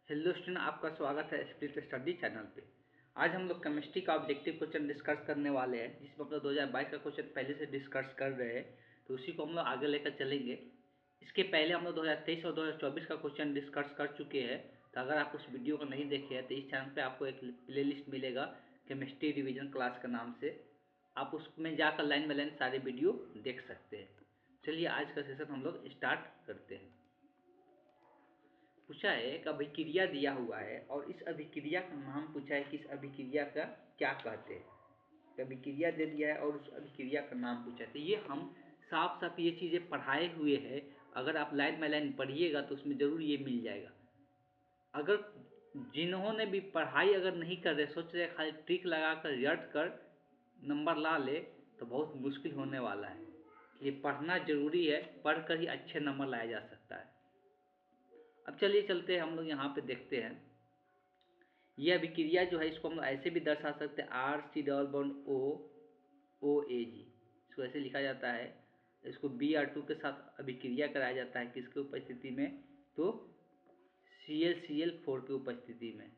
Hello student, आपका स्वागत है स्प्लिट स्टडी चैनल पे। आज हम लोग केमिस्ट्री का ऑब्जेक्टिव क्वेश्चन डिस्कस करने वाले हैं, जिसमें हम लोग 2022 का क्वेश्चन पहले से डिस्कस कर रहे हैं, तो उसी को हम लोग आगे लेकर चलेंगे। इसके पहले हम लोग 2023 और 2024 का क्वेश्चन डिस्कस कर चुके हैं। तो अगर आप उस वीडियो को नहीं देखे हैं तो इस चैनल पर आपको एक प्ले लिस्ट मिलेगा केमिस्ट्री रिविजन क्लास के नाम से। आप उसमें जाकर लाइन बाय लाइन सारे वीडियो देख सकते हैं। चलिए आज का सेशन हम लोग स्टार्ट करते हैं। पूछा है एक अभिक्रिया दिया हुआ है और इस अभिक्रिया का नाम पूछा है कि इस अभिक्रिया का क्या कहते हैं। अभिक्रिया दे दिया है और उस अभिक्रिया का नाम पूछा है, तो ये हम साफ साफ ये चीज़ें पढ़ाए हुए हैं। अगर आप लाइन बाय लाइन पढ़िएगा तो उसमें ज़रूर ये मिल जाएगा। अगर जिन्होंने भी पढ़ाई अगर नहीं कर रहे, सोच रहे खाली ट्रिक लगा कर रट कर नंबर ला ले, तो बहुत मुश्किल होने वाला है। ये पढ़ना ज़रूरी है, पढ़ कर ही अच्छे नंबर लाया जा सकता है। अब चलिए चलते हैं, हम लोग यहाँ पे देखते हैं। यह अभिक्रिया जो है इसको हम ऐसे भी दर्शा सकते हैं, R C double bond O O A G, इसको ऐसे लिखा जाता है। इसको Br2 के साथ अभिक्रिया कराया जाता है किसके उपस्थिति में, तो Cl4 की उपस्थिति में।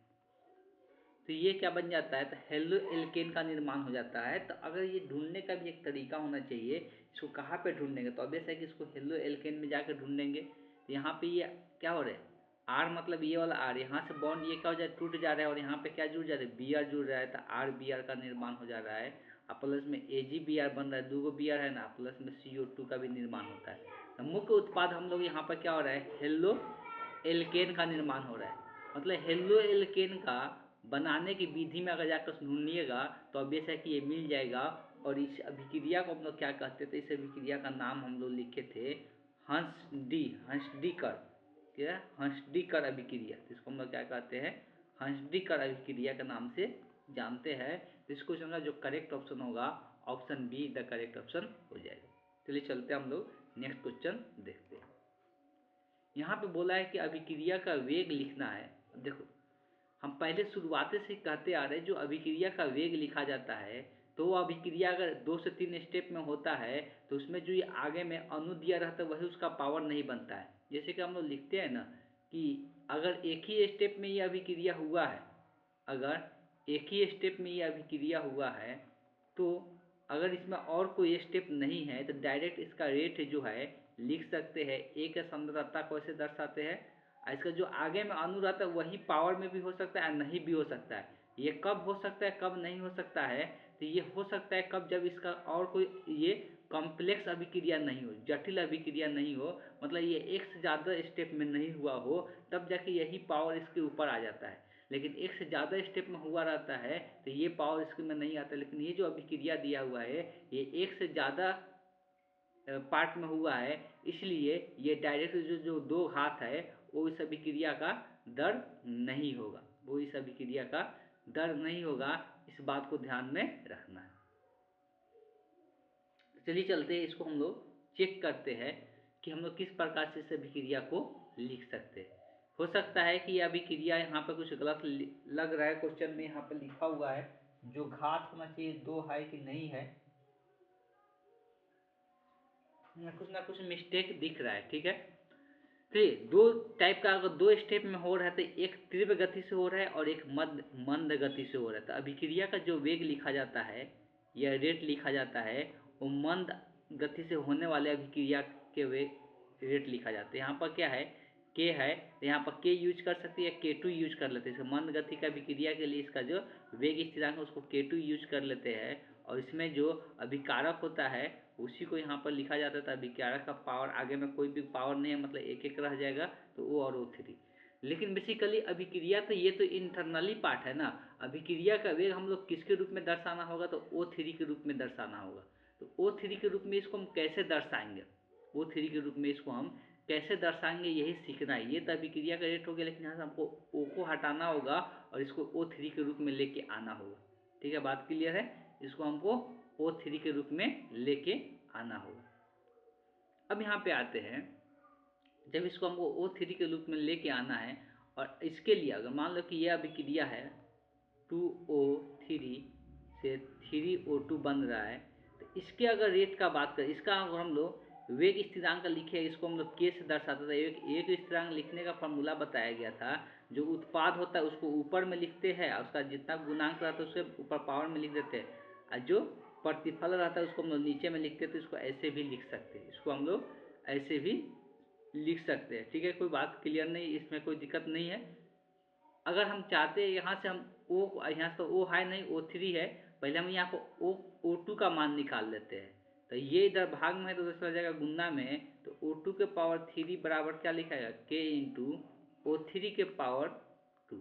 तो ये क्या बन जाता है, तो हेलो एल्केन का निर्माण हो जाता है। तो अगर ये ढूंढने का भी एक तरीका होना चाहिए, इसको कहाँ पे ढूंढेंगे, तो ऑब्वियस है कि इसको हेलो एल्केन में जाकर ढूंढेंगे। तो यहाँ पे ये क्या हो रहा है, आर मतलब ये वाला आर, यहाँ से बॉन्ड ये क्या हो जाए, टूट जा रहा है और यहाँ पे क्या जुड़ जा रहा है, Br जुड़ रहा है। तो आर Br का निर्माण हो जा रहा है और प्लस में AgBr बन रहा है, 2 Br है ना, प्लस में CO2 का भी निर्माण होता है। तो मुख्य उत्पाद हम लोग यहाँ पर क्या हो रहा है, हेलो एल्केन का निर्माण हो रहा है। मतलब हेलो एल्केन का बनाने की विधि में अगर जाकर ढूंढिएगा तो ऑब्वियस है कि ये मिल जाएगा। और इस अभिक्रिया को हम लोग क्या कहते थे, इस अभिक्रिया का नाम हम लोग लिखे थे हंसडीकर। क्या, हंसडीकर अभिक्रिया। तो इसको हम लोग क्या कहते हैं, हंसडीकर अभिक्रिया के नाम से जानते हैं। तो इस क्वेश्चन का जो करेक्ट ऑप्शन होगा, option be the correct option हो जाएगा। चलिए चलते हम लोग नेक्स्ट क्वेश्चन देखते हैं। यहाँ पे बोला है कि अभिक्रिया का वेग लिखना है। देखो, हम पहले शुरुआत से कहते आ रहे हैं, जो अभिक्रिया का वेग लिखा जाता है तो वो अभिक्रिया अगर 2 से 3 स्टेप में होता है तो उसमें जो ये आगे में अणु दिया रहता है वही उसका पावर नहीं बनता है। जैसे कि हम लोग लिखते हैं ना कि अगर एक ही स्टेप में ये अभिक्रिया हुआ है, अगर एक ही स्टेप में ये अभिक्रिया हुआ है, तो अगर इसमें और कोई स्टेप नहीं है तो डायरेक्ट इसका रेट जो है लिख सकते हैं। ए के सांद्रता को ऐसे दर्शाते हैं, इसका जो आगे में अणु रहता है वही पावर में भी हो सकता है, नहीं भी हो सकता है। ये कब हो सकता है कब नहीं हो सकता है, तो ये हो सकता है कब, जब इसका और कोई ये कॉम्प्लेक्स अभिक्रिया नहीं हो, जटिल अभिक्रिया नहीं हो, मतलब ये एक से ज़्यादा स्टेप में नहीं हुआ हो, तब जाके यही पावर इसके ऊपर आ जाता है। लेकिन एक से ज़्यादा स्टेप में हुआ रहता है तो ये पावर इसके में नहीं आता। लेकिन ये जो अभिक्रिया दिया हुआ है ये एक से ज़्यादा पार्ट में हुआ है, इसलिए ये डायरेक्ट जो जो दो घात है वो इस अभिक्रिया का दर नहीं होगा, वो इस अभिक्रिया का दर नहीं होगा। इस बात को ध्यान में रखना है। चलिए चलते हैं, इसको हम लोग चेक करते हैं कि हम लोग किस प्रकार से इस अभिक्रिया को लिख सकते हैं। हो सकता है कि यह अभिक्रिया यहाँ पर कुछ गलत लग रहा है, क्वेश्चन में यहाँ पर लिखा हुआ है जो घात होना चाहिए 2 है कि नहीं है, ना कुछ मिस्टेक दिख रहा है। ठीक है, तो ये दो टाइप का अगर 2 स्टेप में हो रहा है तो एक तीव्र गति से हो रहा है और एक मंद गति से हो रहा है। तो अभिक्रिया का जो वेग लिखा जाता है या रेट लिखा जाता है वो मंद गति से होने वाले अभिक्रिया के वेग रेट लिखा जाता है। यहाँ पर क्या है, के है, तो यहाँ पर के यूज कर सकते हैं या K2 यूज कर लेते हैं। मंद गति का अभिक्रिया के लिए इसका जो वेग स्थिरांक है उसको K2 यूज कर लेते हैं, और इसमें जो अभिकारक होता है उसी को यहाँ पर लिखा जाता था। अभिकारक का पावर आगे में कोई भी पावर नहीं है, मतलब एक एक रह जाएगा, तो O और O3। लेकिन बेसिकली अभिक्रिया तो ये तो इंटरनली पार्ट है ना। अभिक्रिया का वेग हम लोग किसके रूप में दर्शाना होगा, तो O3 के रूप में दर्शाना होगा। तो O3 के रूप में इसको हम कैसे दर्शाएंगे, O3 के रूप में इसको हम कैसे दर्शाएंगे यही सीखना है। ये तो अभिक्रिया का रेट हो गया, लेकिन यहाँ से हमको O को हटाना होगा और इसको O3 के रूप में लेके आना होगा। ठीक है, बात क्लियर है, इसको हमको O3 के रूप में लेके आना होगा। अब यहाँ पे आते हैं, जब इसको हमको O3 के रूप में लेके आना है और इसके लिए अगर मान लो कि यह अभिक्रिया है 2O3 से 3O2 बन रहा है, तो इसके अगर रेट का बात करें, इसका अगर हम लोग वेग स्थिरांक लिखे, इसको हम लोग के से दर्शाते थे। एक स्थिरांक लिखने का फॉर्मूला बताया गया था। जो उत्पाद होता है उसको ऊपर में लिखते हैं और उसका जितना गुणांक रहता है उसके ऊपर पावर में लिख देते हैं, और जो प्रतिफल रहता है उसको हम लोग नीचे में लिखते हैं। तो इसको ऐसे भी लिख सकते हैं, इसको हम लोग ऐसे भी लिख सकते हैं। ठीक है, कोई बात क्लियर नहीं, इसमें कोई दिक्कत नहीं है। अगर हम चाहते हैं यहाँ से हम ओ, यहाँ से तो ओ है नहीं, O3 है, पहले हम यहाँ पर O2 का मान निकाल लेते हैं। तो ये इधर भाग में है तो उधर चला जाएगा गुना में, तो O2 के पावर 3 बराबर क्या लिखाएगा, K इंटू O3 के पावर 2।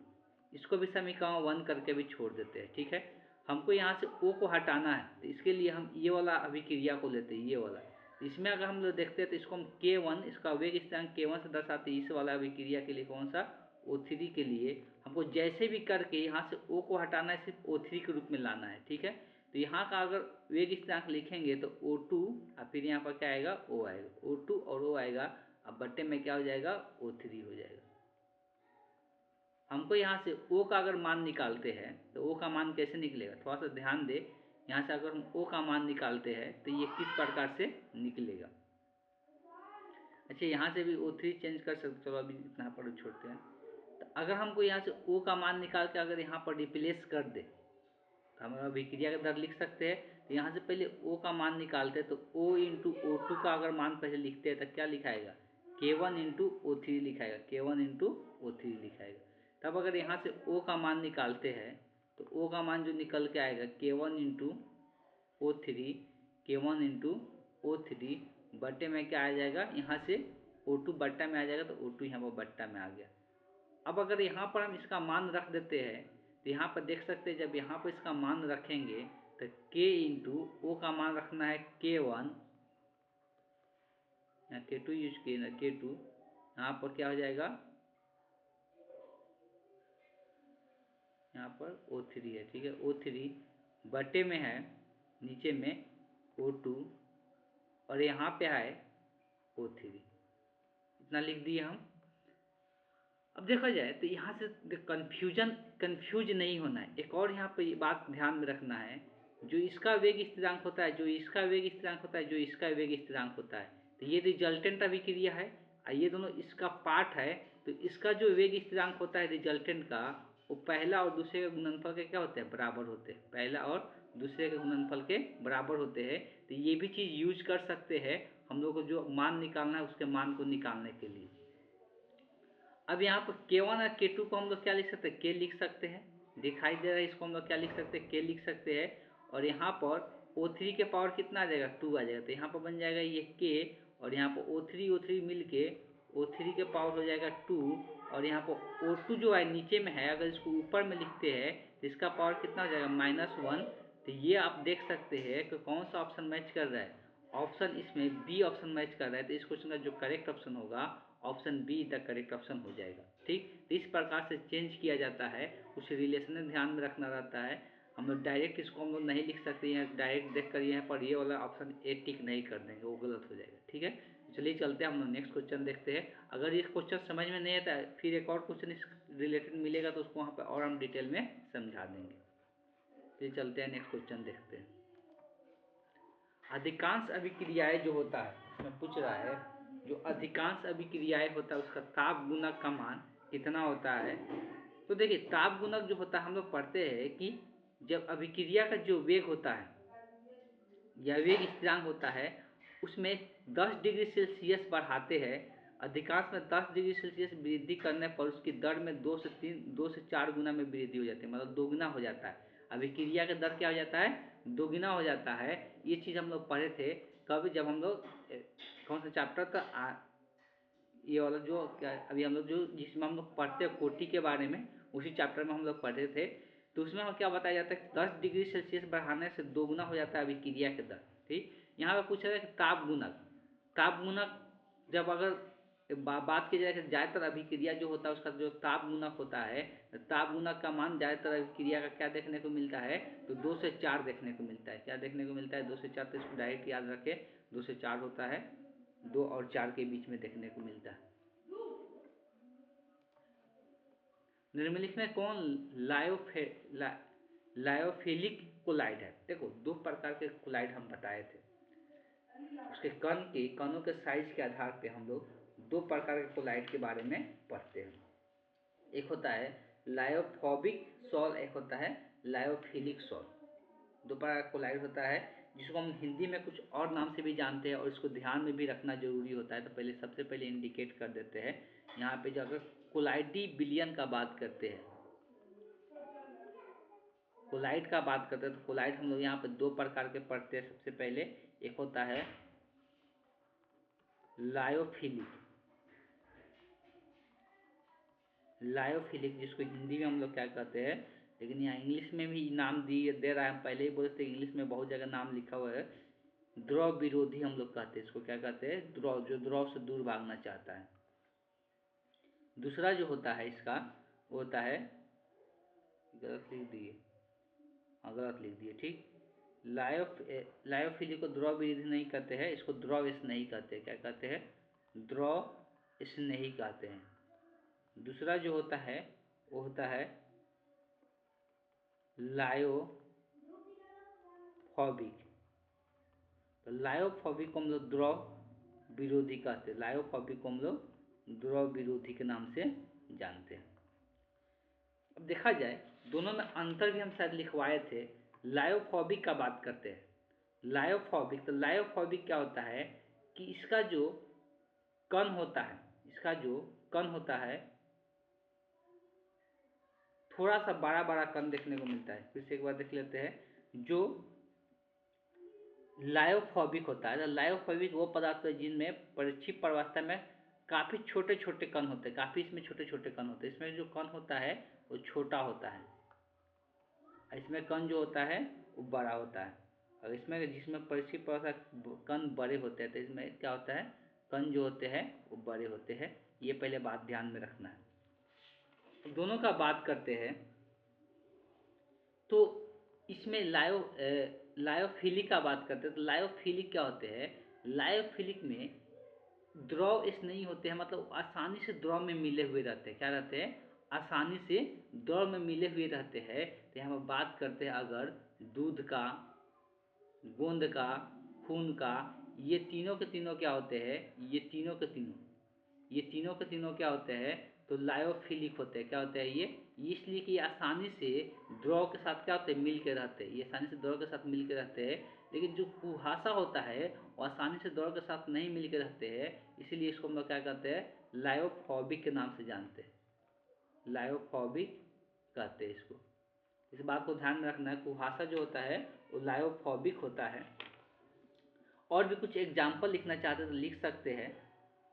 इसको भी समीकरण 1 करके भी छोड़ देते हैं। ठीक है, हमको यहाँ से O को हटाना है, तो इसके लिए हम ये वाला अभिक्रिया को लेते हैं, ये वाला। इसमें अगर हम लोग देखते हैं तो इसको हम K1, इसका वेग स्थिरांक K1 से दर्शाते हैं। इस वाला अभिक्रिया के लिए कौन सा, O3 के लिए हमको जैसे भी करके यहाँ से O को हटाना है, सिर्फ O3 के रूप में लाना है। ठीक है, तो यहाँ का अगर वेग स्थिरांक लिखेंगे तो O2 और फिर यहाँ पर क्या आएगा, O आएगा, O2 और O आएगा, अब बट्टे में क्या हो जाएगा, O3 हो जाएगा। हमको यहाँ से O का अगर मान निकालते हैं तो O का मान कैसे निकलेगा, थोड़ा सा ध्यान दे। यहाँ से अगर हम O का मान निकालते हैं तो ये किस प्रकार से निकलेगा। अच्छा, यहाँ से भी O3 चेंज कर सकते, चलो अभी इतना पर छोड़ते हैं। तो अगर हमको यहाँ से O का मान निकाल के अगर यहाँ पर रिप्लेस कर दे तो हम अभिक्रिया का दर लिख सकते हैं। तो यहाँ से पहले O का मान निकालते हैं, तो O इंटू O2 का अगर मान पहले लिखते हैं तो क्या लिखाएगा, K1 into O3 लिखाएगा, K1 into O3 लिखाएगा। तब अगर यहाँ से O का मान निकालते हैं तो O का मान जो निकल के आएगा K1 into O3, K1 into O3 बट्टे में क्या आ जाएगा, यहाँ से O2 बट्टा में आ जाएगा, तो O2 यहाँ पर बट्टा में आ गया। अब अगर यहाँ पर हम इसका मान रख देते हैं तो यहाँ पर देख सकते हैं, जब यहाँ पर इसका मान रखेंगे तो K इंटू O का मान रखना है K1, यहाँ K2 यूज किए ना, K2 यहाँ पर क्या हो जाएगा, यहाँ पर O3 है। ठीक है, O3 बटे में है नीचे में O2 और यहाँ पे है O3, इतना लिख दिए हम। अब देखा जाए तो यहाँ से कंफ्यूज नहीं होना है। एक और यहाँ पर बात ध्यान में रखना है, जो इसका वेग स्थिरांक होता है, जो इसका वेग स्थिरांक होता है, जो इसका वेग स्थिरांक होता है, तो ये रिजल्टेंट अभिक्रिया है और ये दोनों इसका पार्ट है। तो इसका जो वेग स्थिरांक होता है रिजल्टेंट का, वो पहला और दूसरे के गुणनफल के क्या होते हैं, बराबर होते हैं। पहला और दूसरे के गुणनफल के बराबर होते हैं। तो ये भी चीज़ यूज कर सकते हैं हम लोग को, जो मान निकालना है उसके मान को निकालने के लिए। अब यहाँ पर K1 और K2 को हम लोग क्या लिख सकते हैं, K लिख सकते हैं, दिखाई दे रहा है, इसको हम लोग क्या लिख सकते हैं, K लिख सकते हैं। और यहाँ पर O3 के पावर कितना आ जाएगा, 2 आ जाएगा, तो यहाँ पर बन जाएगा ये K, और यहाँ पर O3 मिल के O3 के पावर हो जाएगा 2, और यहाँ पर O2 जो है नीचे में है, अगर इसको ऊपर में लिखते हैं तो इसका पावर कितना हो जाएगा, -1। तो ये आप देख सकते हैं कि कौन सा ऑप्शन मैच कर रहा है, ऑप्शन इसमें बी ऑप्शन मैच कर रहा है। तो इस क्वेश्चन का जो करेक्ट ऑप्शन होगा option be the correct option हो जाएगा। ठीक, तो इस प्रकार से चेंज किया जाता है, कुछ रिलेशन ध्यान में रखना रहता है। हम लोग डायरेक्ट इसको हम लोग नहीं लिख सकते, यहाँ डायरेक्ट देख कर यहाँ पर ये वाला ऑप्शन ए टिक नहीं कर देंगे, वो गलत हो जाएगा। ठीक है, चलिए चलते हैं, हम लोग नेक्स्ट क्वेश्चन देखते हैं। अगर ये क्वेश्चन समझ में नहीं आता फिर एक और क्वेश्चन इस रिलेटेड मिलेगा तो उसको वहाँ पर और हम डिटेल में समझा देंगे। चलिए चलते हैं, नेक्स्ट क्वेश्चन देखते हैं। अधिकांश अभिक्रियाएं जो होता है, इसमें पूछ रहा है जो अधिकांश अभिक्रियाएं होता है उसका ताप गुणक का मान कितना होता है। तो देखिए, ताप गुणक जो होता है हम लोग पढ़ते हैं कि जब अभिक्रिया का जो वेग होता है या वेग स्थिरांक होता है उसमें 10 डिग्री सेल्सियस बढ़ाते हैं, अधिकांश में 10 डिग्री सेल्सियस वृद्धि करने पर उसकी दर में 2 से 4 गुना में वृद्धि हो जाती है, मतलब दोगुना हो जाता है। अभिक्रिया का दर क्या हो जाता है, दोगुना हो जाता है। ये चीज़ हम लोग पढ़े थे कब, जब हम लोग कौन सा चैप्टर था, ये वाला जो क्या अभी हम लोग जो जिसमें हम लोग पढ़ते हैं कोटि के बारे में, उसी चैप्टर में हम लोग पढ़े थे। तो उसमें हम क्या बताया जाता है, 10 डिग्री सेल्सियस बढ़ाने से दोगुना हो जाता है अभिक्रिया के दर। ठीक, यहाँ पे पूछा जाए कि ताप गुणक जब अगर बात की जाए कि ज़्यादातर अभिक्रिया जो होता है उसका जो ताप गुणक होता है, ताप गुणक का मान ज़्यादातर अभिक्रिया का क्या देखने को मिलता है, तो 2 से 4 देखने को मिलता है। क्या देखने को मिलता है, 2 से 4। तो इसको डायरेक्ट याद रखें, 2 से 4 होता है, 2 और 4 के बीच में देखने को मिलता है। निम्नलिखित में कौन लायोफिलिक कोलाइड है। देखो, दो प्रकार के कोलाइड हम बताए थे, उसके कणों के साइज के आधार पे हम लोग दो प्रकार के कोलाइड के बारे में पढ़ते हैं। एक होता है लायोफोबिक सॉल, एक होता है लायोफिलिक सॉल। दो प्रकार का कोलाइड होता है जिसको हम हिंदी में कुछ और नाम से भी जानते हैं, और इसको ध्यान में भी रखना जरूरी होता है। तो सबसे पहले इंडिकेट कर देते हैं यहाँ पे, जो अगर कोलाइडी बिलियन का बात करते हैं, कोलाइड का बात करते हैं, तो कोलाइड हम लोग यहाँ पे दो प्रकार के पढ़ते हैं। सबसे पहले एक होता है लायोफिलिक, लायोफिलिक जिसको हिंदी में हम लोग क्या कहते हैं, लेकिन यहाँ इंग्लिश में भी नाम दे रहा है। हम पहले ही बोलते हैं इंग्लिश में बहुत जगह नाम लिखा हुआ है। द्रव विरोधी हम लोग कहते हैं इसको, क्या कहते हैं, द्रव, जो द्रव से दूर भागना चाहता है। दूसरा जो होता है इसका वो होता है, गलत लिख दिए, हाँ गलत लिख दिए, ठीक। लायोफिलिक को द्रव विरोधी नहीं कहते हैं, इसको द्रव स्नेही कहते हैं। क्या कहते हैं, द्रव स्नेही कहते हैं। दूसरा जो होता है वो होता है लायोफोबिक। तो लायोफोबिक को हम लोग द्रव विरोधी कहते हैं, लायोफोबिक को हम लोग द्रव विरोधी के नाम से जानते हैं। अब देखा जाए दोनों में अंतर भी हम शायद लिखवाए थे। लायोफोबिक का बात करते हैं, लायोफोबिक, तो लायोफोबिक क्या होता है कि इसका जो कण होता है, इसका जो कण होता है थोड़ा सा बड़ा बड़ा कण देखने को मिलता है। फिर से एक बार देख लेते हैं। जो लायोफोबिक होता है, लायोफोबिक वो पदार्थ है जिनमें परिक्षिप्त अवस्था में काफ़ी छोटे छोटे कण होते हैं, काफ़ी इसमें छोटे छोटे कण होते हैं। इसमें जो कण होता है वो छोटा होता है, इसमें कण जो होता है वो बड़ा होता है। और इसमें जिसमें परिक्षिप्त अवस्था कण बड़े होते हैं, तो इसमें क्या होता है, कण जो होते हैं वो बड़े होते हैं। ये पहले बात ध्यान में रखना है। तो दोनों का बात करते हैं, तो इसमें लायोफिलिक का बात करते हैं। तो लायोफिलिक क्या होते हैं, लायोफिलिक में द्रव इस नहीं होते हैं, मतलब आसानी से द्रव में मिले हुए रहते हैं। क्या रहते हैं, आसानी से द्रव में मिले हुए रहते हैं। तो यहाँ पर बात करते हैं अगर दूध का, गोंद का, खून का, ये तीनों के तीनों क्या होते हैं, ये तीनों के तीनों क्या होते हैं, तो लायोफिलिक होते हैं। क्या होते हैं ये इसलिए कि आसानी से द्रव के साथ क्या होते हैं, मिल के रहते हैं। ये आसानी से द्रव के साथ मिल के रहते हैं। लेकिन जो कुहासा होता है वो आसानी से द्रव के साथ नहीं मिल के रहते हैं, इसीलिए इसको हम लोग क्या कहते हैं, लायोफोबिक के नाम से जानते हैं, लायोफोबिक कहते हैं इसको। इस बात को ध्यान में रखना है, कुहासा जो होता है वो लायोफोबिक होता है। और भी कुछ एग्जाम्पल लिखना चाहते हैं तो लिख सकते हैं।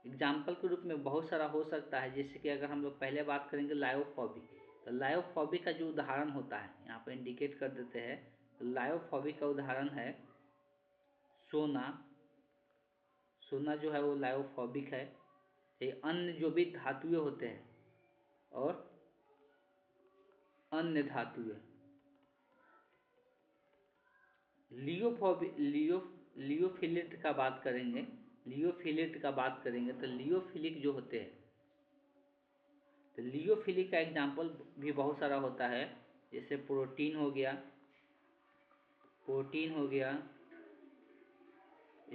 एग्जाम्पल के रूप में बहुत सारा हो सकता है, जैसे कि अगर हम लोग पहले बात करेंगे लायोफोबिक, तो लायोफोबिक का जो उदाहरण होता है यहाँ पर इंडिकेट कर देते हैं। तो लायोफोबिक का उदाहरण है सोना। सोना जो है वो लायोफोबिक है। ये अन्य जो भी धातुएं होते हैं और अन्य धातुएं, लियोफिलिट का बात करेंगे, लियोफिलिट का बात करेंगे तो लियोफिलिक जो होते हैं, तो लियोफिलिक का एग्जाम्पल भी बहुत सारा होता है। जैसे प्रोटीन हो गया,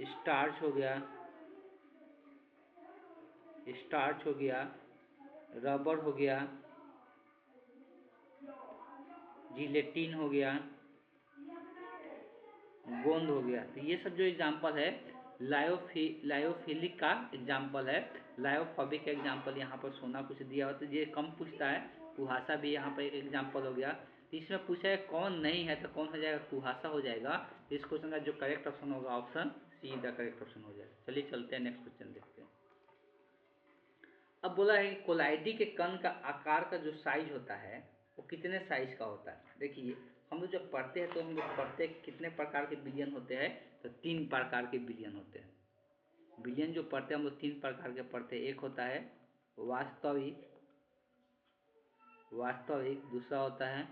स्टार्च हो गया, रबर हो गया, जिलेटिन हो गया, गोंद हो गया। तो ये सब जो एग्जाम्पल है लायोफिलिक का एग्जाम्पल है। लायोफोबिक का एग्जाम्पल यहाँ पर सोना कुछ दिया हुआ, तो ये कम पूछता है। कुहासा भी यहाँ पर एक एग्जाम्पल हो गया। तो इसमें पूछा है कौन नहीं है, तो कौन हो जाएगा, कुहासा हो जाएगा। तो इस क्वेश्चन का जो करेक्ट ऑप्शन होगा option see the correct option हो जाएगा। चलिए चलते हैं, नेक्स्ट क्वेश्चन देखते हैं। अब बोला है कि कोलाइडी के कण का आकार का जो साइज होता है वो कितने साइज का होता है। देखिए हम लोग जब पढ़ते हैं तो हम लोग पढ़ते हैं कितने प्रकार के बिलियन होते हैं, तो 3 प्रकार के बिलियन होते हैं। बिलियन जो पढ़ते हैं हम लोग 3 प्रकार के पढ़ते हैं। एक होता है वास्तविक, दूसरा होता है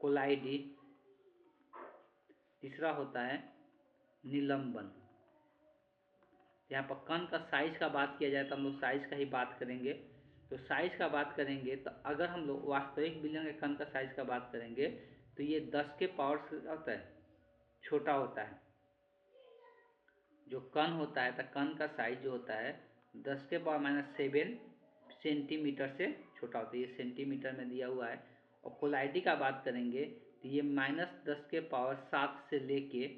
कोलाइडी, तीसरा होता है निलंबन। यहाँ पर कण का साइज का बात किया जाए तो हम लोग साइज का ही बात करेंगे। तो साइज का बात करेंगे तो अगर हम लोग वास्तविक बिलियन के कण का साइज का बात करेंगे तो ये 10 के पावर से होता है, छोटा होता है। जो कण होता है तो कण का साइज जो होता है 10⁻⁷ सेंटीमीटर से छोटा होता है। ये सेंटीमीटर में दिया हुआ है। और कोलाइटी का बात करेंगे तो ये -10⁻7 से लेके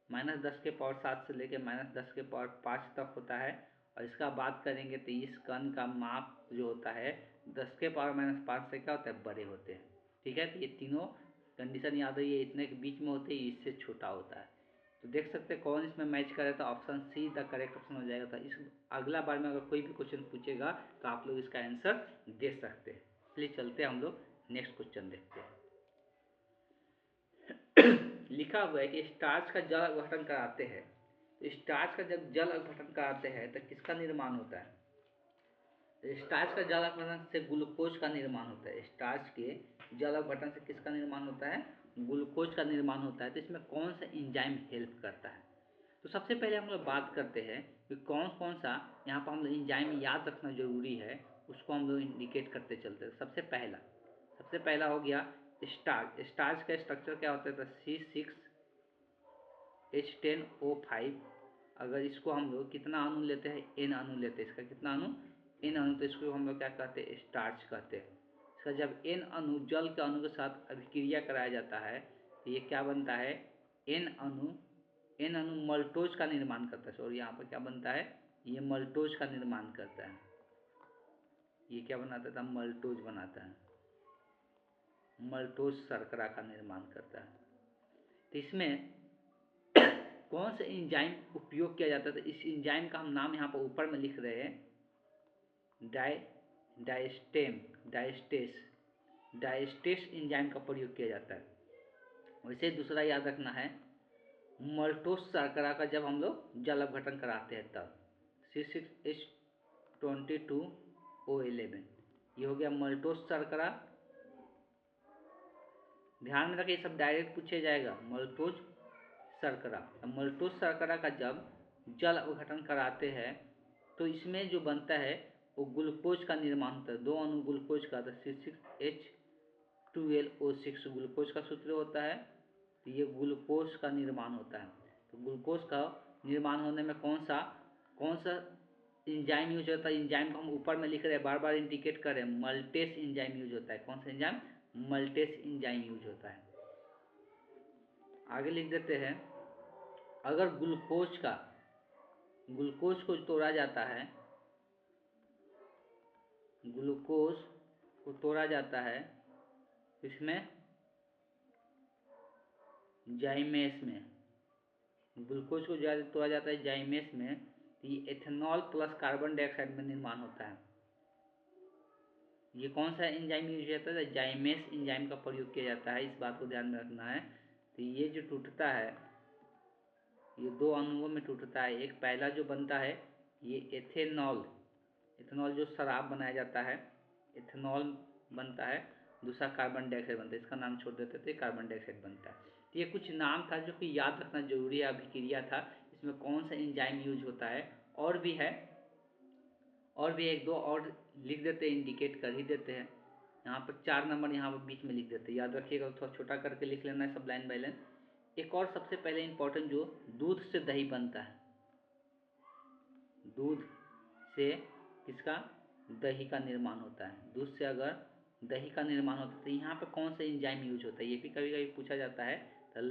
-10⁻5 तक होता है। और इसका बात करेंगे तो इस कण का माप जो होता है 10⁻5 से क्या होता है, बड़े होते हैं। ठीक है, तो ये तीनों कंडीशन याद रही है, इतने के बीच में होते हैं, इससे छोटा होता है। तो देख सकते हैं कौन इसमें मैच करे, तो option see the correct option हो जाएगा। था इस अगला बार में अगर कोई भी क्वेश्चन पूछेगा तो आप लोग इसका आंसर दे सकते हैं। इसलिए चलते हैं हम लोग नेक्स्ट क्वेश्चन देखते हैं। लिखा हुआ है कि स्टार्च का जल अपघटन कराते हैं। तो स्टार्च का जब जल अपघटन कराते हैं तो किसका निर्माण होता है? स्टार्च का जल अपघटन से ग्लूकोज का निर्माण होता है। स्टार्च के जल अपघटन से किसका निर्माण होता है? ग्लूकोज का निर्माण होता है। तो इसमें कौन सा एंजाइम हेल्प करता है? तो सबसे पहले हम लोग बात करते हैं कि कौन कौन सा यहाँ पर हम लोग एंजाइम याद रखना जरूरी है, उसको हम लोग इंडिकेट करते चलते हैं। सबसे पहला हो गया स्टार्च। स्टार्च का स्ट्रक्चर क्या होता है? तो C6H10O5। अगर इसको हम लोग कितना अणु लेते हैं? N अणु लेते हैं। इसका कितना अणु? N अणु। तो इसको हम लोग क्या कहते हैं? स्टार्च कहते हैं। इसका जब N अणु जल के अणु के साथ अभिक्रिया कराया जाता है तो ये क्या बनता है? N अणु मल्टोज का निर्माण करता है। और यहाँ पर क्या बनता है? ये मल्टोज का निर्माण करता है। ये क्या बनाता था? मल्टोज बनाता है। मल्टोज शर्करा का निर्माण करता है। तो इसमें कौन सा एंजाइम उपयोग किया जाता है? तो इस एंजाइम का हम नाम यहाँ पर ऊपर में लिख रहे हैं, डायस्टेस एंजाइम का प्रयोग किया जाता है। वैसे दूसरा याद रखना है, मल्टोज शर्करा का जब हम लोग जल अपघटन कराते हैं तब C6H22O11, ये हो गया मल्टोज शर्करा। ध्यान में रखिए, ये सब डायरेक्ट पूछे जाएगा। मल्टोज शर्करा, मल्टोज शर्करा का जब जल अपघटन कराते हैं तो इसमें जो बनता है वो ग्लूकोज का निर्माण होता है। 2 अणु ग्लूकोज का, तो C6H12O6 ग्लूकोज का सूत्र होता है। तो ये ग्लूकोज का निर्माण होता है। तो ग्लूकोज का निर्माण होने में कौन सा एंजाइम यूज होता है? एंजाइम को हम ऊपर में लिख रहे हैं, बार बार इंडिकेट कर रहे हैं, मल्टेस एंजाइम यूज होता है। कौन सा एंजाइम? मल्टेस एंजाइम यूज होता है। आगे लिख देते हैं, अगर ग्लूकोज को तोड़ा जाता है, ग्लूकोज को तोड़ा जाता है इसमें जाइमेस में, ग्लूकोज को तोड़ा जाता है जाइमेस में, तो ये एथेनॉल प्लस कार्बन डाइऑक्साइड में निर्माण होता है। ये कौन सा एंजाइम यूज होता है? जाइमेस एंजाइम का प्रयोग किया जाता है। इस बात को ध्यान में रखना है। तो ये जो टूटता है, ये 2 अणुओं में टूटता है। एक पहला जो बनता है ये एथेनॉल जो शराब बनाया जाता है, एथेनॉल बनता है। दूसरा कार्बन डाइऑक्साइड बनता है, इसका नाम छोड़ देते थे, कार्बन डाइऑक्साइड बनता है। तो ये कुछ नाम था जो कि याद रखना जरूरी है। अभिक्रिया था, इसमें कौन सा एंजाइम यूज होता है। और भी है, और भी 1-2 और लिख देते हैं, इंडिकेट कर ही देते हैं। यहाँ पर 4 नंबर यहाँ पर बीच में लिख देते हैं, याद रखिएगा। थोड़ा छोटा करके लिख लेना है सब, लाइन बाय लाइन। एक और सबसे पहले इंपॉर्टेंट, जो दूध से दही बनता है, दूध से किसका? दही का निर्माण होता है। दूध से अगर दही का निर्माण होता है तो यहाँ पे कौन सा एंजाइम यूज होता है? ये भी कभी कभी पूछा जाता है। तो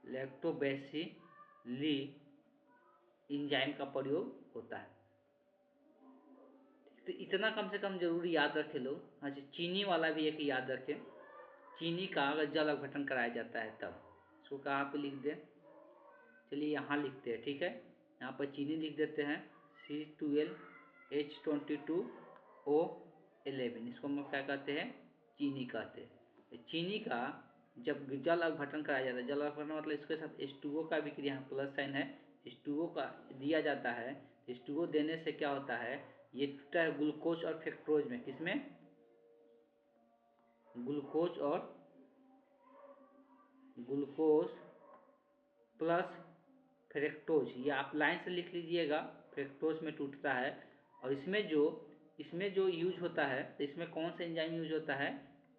लैक्टोबैसिली एंजाइम का प्रयोग होता है। तो इतना कम से कम जरूरी याद रखे लोग। हाँ जी, चीनी वाला भी एक याद रखें। चीनी का अगर जल अपघटन कराया जाता है तब इसको कहाँ पे लिख दें? चलिए यहाँ लिखते हैं, ठीक है। यहाँ पर चीनी लिख देते हैं, C12H22O11, इसको हम लोग क्या कहते हैं? चीनी कहते हैं। चीनी का जब जल अपघटन कराया जाता है, जल अपघटन मतलब इसके साथ H2O का भी क्रिया, यहाँ प्लस साइन है, H2O का दिया जाता है। H2O देने से क्या होता है? ये टूटा है ग्लूकोज और फ्रक्टोज में। किसमें? ग्लूकोज प्लस फ्रक्टोज, ये आप लाइन से लिख लीजिएगा। फ्रक्टोज में टूटता है। और इसमें जो यूज होता है, तो इसमें कौन सा एंजाइम यूज होता है?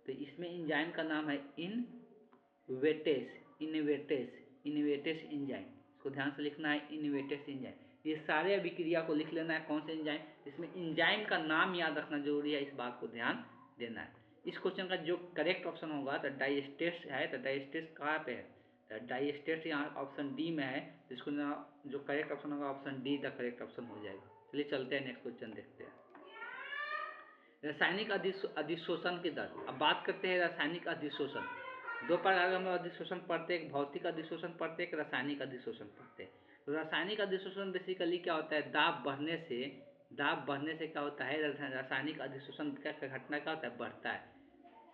तो इसमें एंजाइम का नाम है इनवेटेस। इनवेटेस, इनवेटेस एंजाइम, इसको ध्यान से लिखना है, इनवेटेस एंजाइम। ये सारे अभिक्रिया को लिख लेना है, कौन से एंजाइम, इसमें एंजाइम का नाम याद रखना जरूरी है, इस बात को ध्यान देना है। इस क्वेश्चन का जो करेक्ट ऑप्शन होगा तो डाइजेस्टेस है, तो डाइजेस्टेस कहाँ पे है, तो डाइजेस्टेस यहाँ ऑप्शन डी में है, तो इसको जो करेक्ट ऑप्शन होगा option D the correct option हो जाएगा। चलिए चलते हैं नेक्स्ट क्वेश्चन देखते हैं। रासायनिक अधिशोषण की दर। अब बात करते हैं रासायनिक अधिशोषण। दो प्रकार का हम लोग अधिशोषण पढ़ते हैं, एक भौतिक अधिशोषण पढ़ते हैं, एक रासायनिक अधिशोषण पढ़ते हैं। तो रासायनिक अधिशोषण बेसिकली क्या होता है, दाब बढ़ने से क्या होता है, रासायनिक अधिशोषण का घटना क्या होता है, बढ़ता है।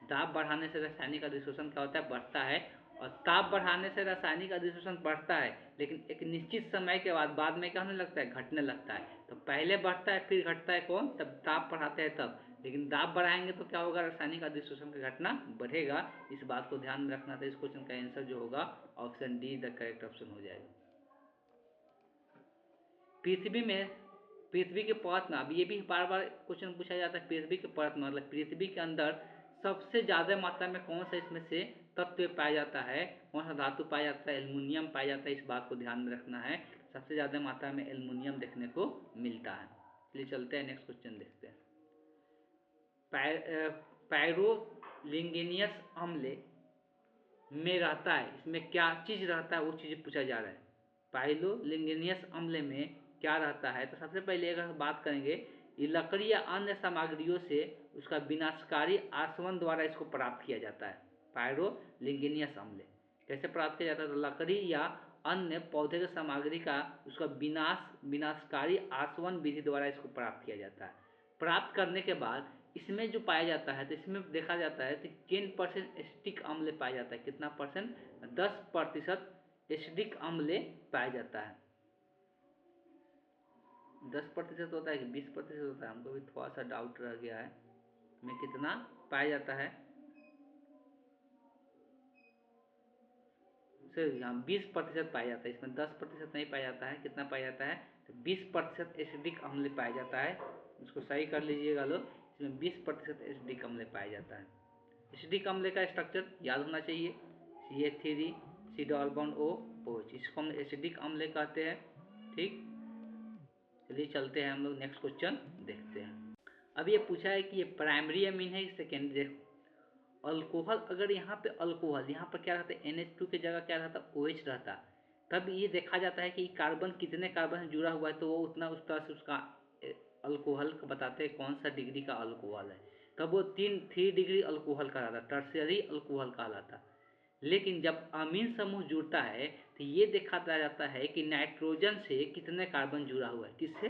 दाब बढ़ाने से रासायनिक अधिशोषण क्या होता है, बढ़ता है। और ताप बढ़ाने से रासायनिक अधिशोषण बढ़ता है, लेकिन एक निश्चित समय के बाद में क्या होने लगता है, घटने लगता है। तो पहले बढ़ता है फिर घटता है, कौन, तब ताप बढ़ाते हैं तब। लेकिन दाब बढ़ाएंगे तो क्या होगा, रासायनिक अधिशोषण की घटना बढ़ेगा। इस बात को ध्यान में रखना था। इस क्वेश्चन का आंसर जो होगा option D the correct option हो जाएगा। पृथ्वी के परत में, अब ये भी बार बार क्वेश्चन पूछा जाता है, पृथ्वी के परत में मतलब पृथ्वी के अंदर सबसे ज्यादा मात्रा में कौन सा इसमें से तत्व पाया जाता है, कौन सा धातु पाया जाता है, एल्युमिनियम पाया जाता है। इस बात को ध्यान में रखना है, सबसे ज्यादा मात्रा में एल्युमिनियम देखने को मिलता है। चलिए चलते हैं नेक्स्ट क्वेश्चन देखते हैं। पायरोलिंगेनियस अम्ल में रहता है, इसमें क्या चीज रहता है, वो चीज पूछा जा रहा है। पायरोलिंगेनियस अम्ल में क्या रहता है, तो सबसे पहले अगर बात करेंगे, ये लकड़ी या अन्य सामग्रियों से उसका विनाशकारी आसवन द्वारा इसको प्राप्त किया जाता है। पायरोलिंगेनियस अम्ल कैसे प्राप्त किया जाता है, तो लकड़ी या अन्य पौधे की सामग्री का उसका विनाशकारी आसवन विधि द्वारा इसको प्राप्त किया जाता है। प्राप्त करने के बाद इसमें जो पाया जाता है, तो इसमें देखा जाता है कि 10% एसिटिक अम्ल पाया जाता है। कितना परसेंट, 10% एसिडिक अम्ल पाया जाता है। 10% होता है कि 20% होता है, हमको भी थोड़ा सा डाउट रह गया है, में कितना पाया जाता है। सर यहाँ 20% पाया जाता है, इसमें 10% नहीं पाया जाता है। कितना पाया जाता है, तो 20% एसिडिक अम्ल पाया जाता है। इसको सही कर लीजिएगा लोग, इसमें 20% एसिडिक अम्ल पाया जाता है। एसिडिक अम्ल का स्ट्रक्चर याद होना चाहिए, CH3 C double bond OH, इसको हम एसिडिक अम्ल कहते हैं। ठीक, चलिए चलते हैं हम लोग नेक्स्ट क्वेश्चन देखते हैं। अब ये पूछा है कि ये प्राइमरी अमीन है, सेकेंडरी। अल्कोहल, अगर यहाँ पे अल्कोहल, यहाँ पर क्या रहता है, NH2 की जगह क्या रहता है, OH रहता। तब ये देखा जाता है कि कार्बन कितने कार्बन से जुड़ा हुआ है, तो वो उतना उस तरह से उसका अल्कोहल को बताते हैं कौन सा डिग्री का अल्कोहल है। तब वो 3 डिग्री अल्कोहल कहलाता, टर्शियरी अल्कोहल कहलाता। लेकिन जब अमीन समूह जुड़ता है तो ये देखा जाता है कि नाइट्रोजन से कितने कार्बन जुड़ा हुआ है। किससे,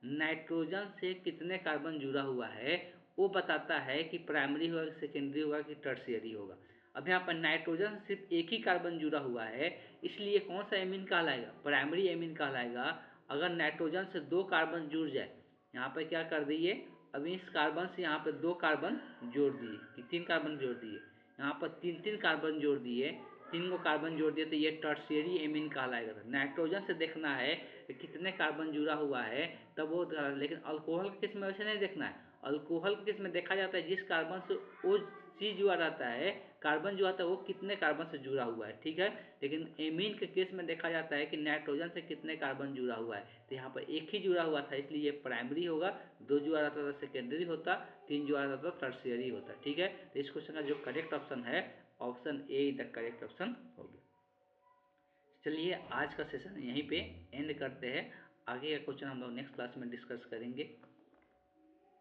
नाइट्रोजन से कितने कार्बन जुड़ा हुआ है, वो बताता है कि प्राइमरी होगा, सेकेंडरी होगा कि टर्शियरी होगा। अब यहाँ पर नाइट्रोजन से सिर्फ एक ही कार्बन जुड़ा हुआ है, इसलिए कौन सा एमीन कहलाएगा, प्राइमरी एमीन कहलाएगा। अगर नाइट्रोजन से 2 कार्बन जुड़ जाए, यहाँ पर क्या कर दिए, अब इस कार्बन से यहाँ पर 2 कार्बन जोड़ दिए कि 3 कार्बन जोड़ दिए, यहाँ पर 3 कार्बन जोड़ दिए, 3 को कार्बन जोड़ दिए, तो ये टर्शियरी एमीन कहलाएगा। नाइट्रोजन से देखना है कि कितने कार्बन जुड़ा हुआ है तब वो, लेकिन अल्कोहल के केस में वैसे नहीं देखना है। अल्कोहल के केस में देखा जाता है जिस कार्बन से वो चीज जुड़ा रहता है, कार्बन जो आता है वो कितने कार्बन से जुड़ा हुआ है। ठीक है, लेकिन एमीन के केस में देखा जाता है कि नाइट्रोजन से कितने कार्बन जुड़ा हुआ है। तो यहाँ पर एक ही जुड़ा हुआ था, इसलिए ये प्राइमरी होगा। 2 जुड़ा रहता तो सेकेंडरी होता, 3 जुड़ा रहता तो टर्शियरी होता। ठीक है, तो इस क्वेश्चन का जो करेक्ट ऑप्शन है option A the correct option हो गया। चलिए आज का सेशन यहीं पे एंड करते हैं, आगे का क्वेश्चन हम लोग नेक्स्ट क्लास में डिस्कस करेंगे।